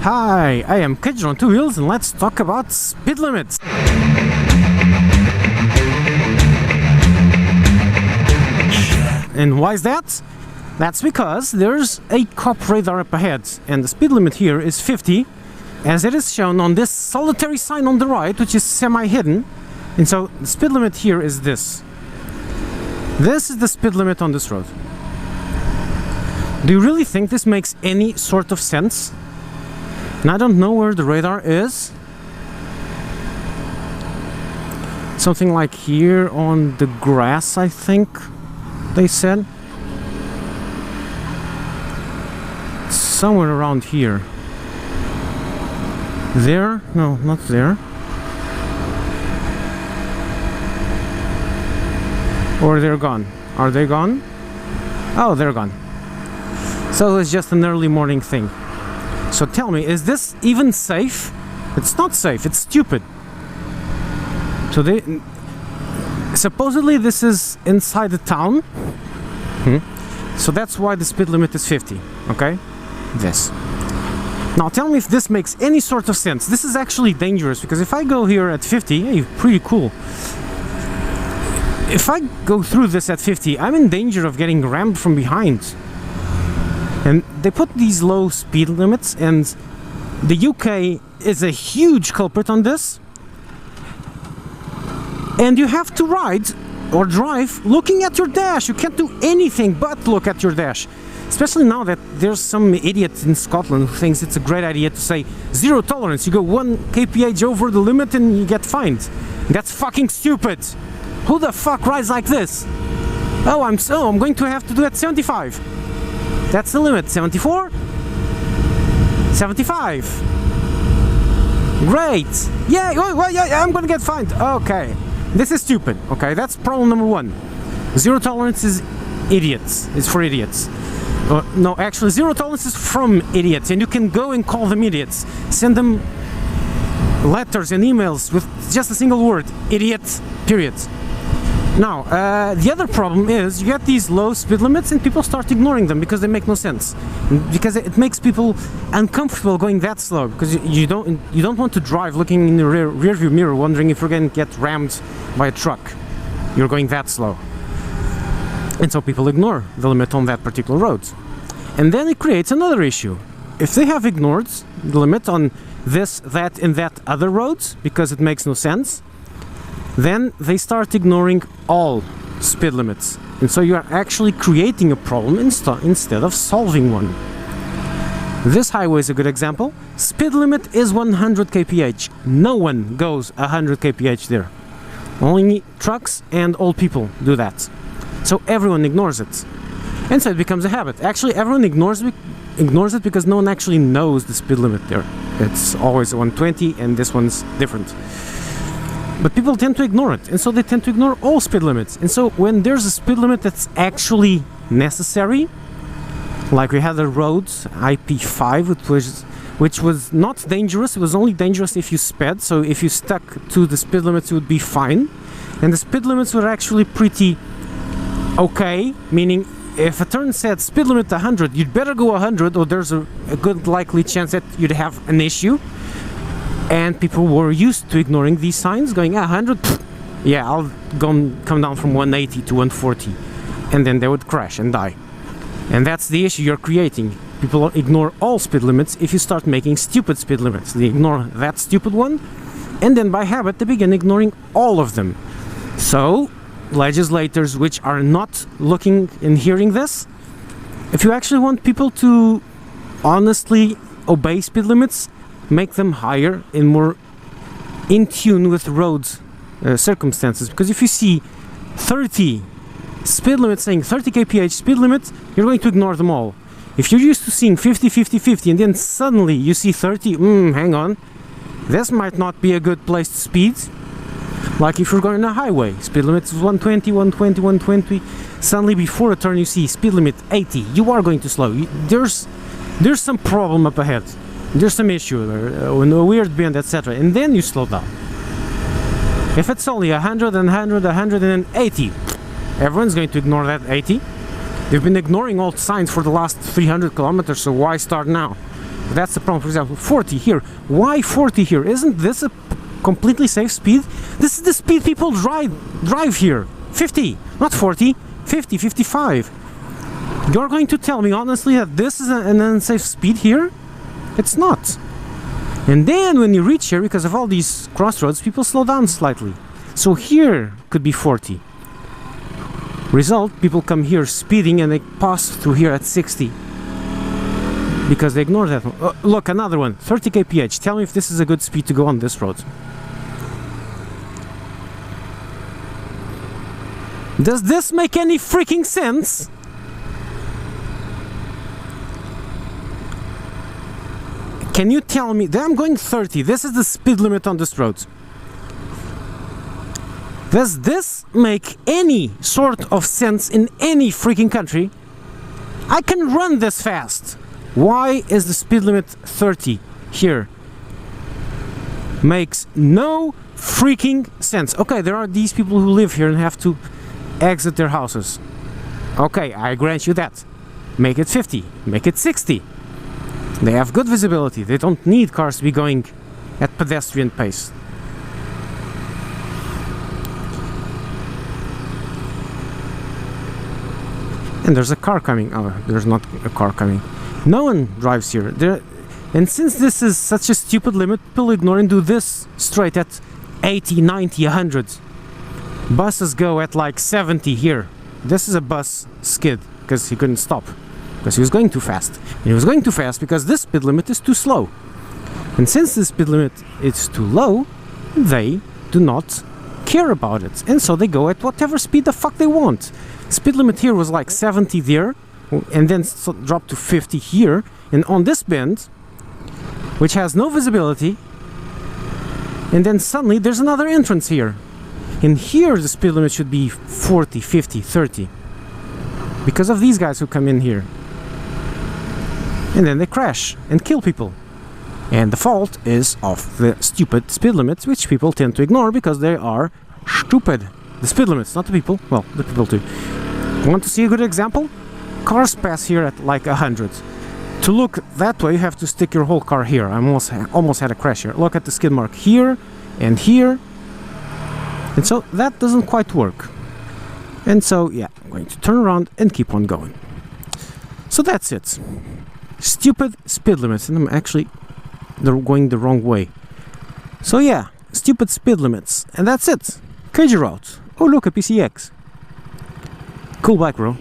Hi, I am Kedger on two wheels and let's talk about speed limits. And why is that? That's because there's a cop radar up ahead and the speed limit here is 50, as it is shown on this solitary sign on the right, which is semi-hidden. And so the speed limit here is this. This is the speed limit on this road. Do you really think this makes any sort of sense? And I don't know where the radar is. Something like here on the grass, I think they said. Somewhere around here. There? No, not there. Or they're gone. Are they gone? Oh, they're gone. So it's just an early morning thing. So tell me, is this even safe? It's not safe, it's stupid. So supposedly this is inside the town. So that's why the speed limit is 50, okay? This. Now tell me if this makes any sort of sense. This is actually dangerous because if I go here at 50, hey, pretty cool. If I go through this at 50, I'm in danger of getting rammed from behind. And they put these low speed limits, and the UK is a huge culprit on this. And you have to ride or drive looking at your dash. You can't do anything but look at your dash. Especially now that there's some idiot in Scotland who thinks it's a great idea to say zero tolerance. You go 1 kph over the limit and you get fined. That's fucking stupid. Who the fuck rides like this? Oh, I'm going to have to do it 75. That's the limit. 74? 75. Great. Yeah, well, yeah, I'm gonna get fined. Okay. This is stupid. Okay, that's problem number one. Zero tolerance is idiots. It's for idiots. No, actually, zero tolerance is from idiots, and you can go and call them idiots. Send them letters and emails with just a single word: idiot. Period. Now, the other problem is you get these low speed limits and people start ignoring them because they make no sense. Because it makes people uncomfortable going that slow, because you don't want to drive looking in the rear view mirror wondering if you're going to get rammed by a truck. You're going that slow. And so people ignore the limit on that particular road. And then it creates another issue. If they have ignored the limit on this, that, and that other roads because it makes no sense, then they start ignoring all speed limits. And so you are actually creating a problem instead of solving one. This highway is a good example. Speed limit is 100 kph. No one goes 100 kph there. Only trucks and old people do that. So everyone ignores it. And so it becomes a habit. Actually, everyone ignores it because no one actually knows the speed limit there. It's always 120 and this one's different. But people tend to ignore it, and so they tend to ignore all speed limits. And so when there's a speed limit that's actually necessary, like we had a road, IP5, which was not dangerous, it was only dangerous if you sped, so if you stuck to the speed limits it would be fine. And the speed limits were actually pretty okay, meaning if a turn said speed limit 100, you'd better go 100 or there's a good likely chance that you'd have an issue. And people were used to ignoring these signs, going 100, yeah, I'll come down from 180 to 140, and then they would crash and die. And that's the issue you're creating. People ignore all speed limits if you start making stupid speed limits. They ignore that stupid one, and then by habit they begin ignoring all of them. So, legislators which are not looking and hearing this, if you actually want people to honestly obey speed limits, make them higher and more in tune with road circumstances. Because if you see 30 speed limit saying 30 kph speed limit, you're going to ignore them all. If you're used to seeing 50, 50, 50 and then suddenly you see 30, hang on, this might not be a good place to speed. Like if you're going on a highway, speed limit is 120, 120, 120, suddenly before a turn you see speed limit 80, you are going to slow. There's some problem up ahead. There's some issue, a weird bend, etc. And then you slow down. If it's only 100 and 100, 180, everyone's going to ignore that 80. They've been ignoring all signs for the last 300 kilometers, so why start now? That's the problem. For example, 40 here. Why 40 here? Isn't this a completely safe speed? This is the speed people drive here. 50, not 40. 50, 55. You're going to tell me honestly that this is an unsafe speed here? It's not. And then when you reach here, because of all these crossroads, people slow down slightly. So here could be 40. Result, people come here speeding and they pass through here at 60. Because they ignore that one. Look, another one, 30 kph. Tell me if this is a good speed to go on this road. Does this make any freaking sense? Can you tell me that I'm going 30? This is the speed limit on this road. Does this make any sort of sense in any freaking country? I can run this fast. Why is the speed limit 30 here? Makes no freaking sense. Okay, there are these people who live here and have to exit their houses. Okay, I grant you that. Make it 50, make it 60. They have good visibility. They don't need cars to be going at pedestrian pace. And there's a car coming. Oh, there's not a car coming. No one drives here. And since this is such a stupid limit, people ignore and do this straight at 80, 90, 100. Buses go at like 70 here. This is a bus skid because he couldn't stop. Because he was going too fast. And he was going too fast because this speed limit is too slow. And since the speed limit is too low, they do not care about it. And so they go at whatever speed the fuck they want. Speed limit here was like 70 there, and then dropped to 50 here. And on this bend, which has no visibility, and then suddenly there's another entrance here. And here the speed limit should be 40, 50, 30. Because of these guys who come in here. And then they crash and kill people. And the fault is of the stupid speed limits, which people tend to ignore because they are stupid. The speed limits, not the people. Well, the people too. Want to see a good example? Cars pass here at like 100. To look that way, you have to stick your whole car here. I almost had a crash here. Look at the skid mark here and here. And so that doesn't quite work. And so, yeah, I'm going to turn around and keep on going. So that's it. Stupid speed limits. And they're going the wrong way. So yeah, stupid speed limits. And that's it. KG route. Oh look, a PCX. Cool bike, bro.